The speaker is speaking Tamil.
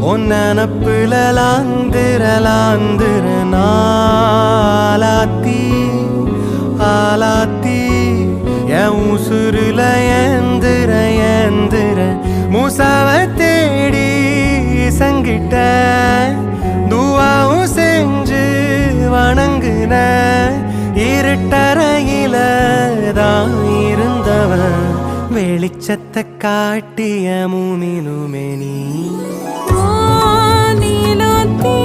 ஒன்னப்புல லாந்திர நாளாத்தி ஆலாத்தி என் உசுருல ஏந்திர மூசாவ தேடி சங்கிட்ட துவாவும் செஞ்சு வணங்குன இருட்டறையில தான் இருந்தவன் வெளிச்சத்தை காட்டிய மூமினுமே நீ நீலோத்தி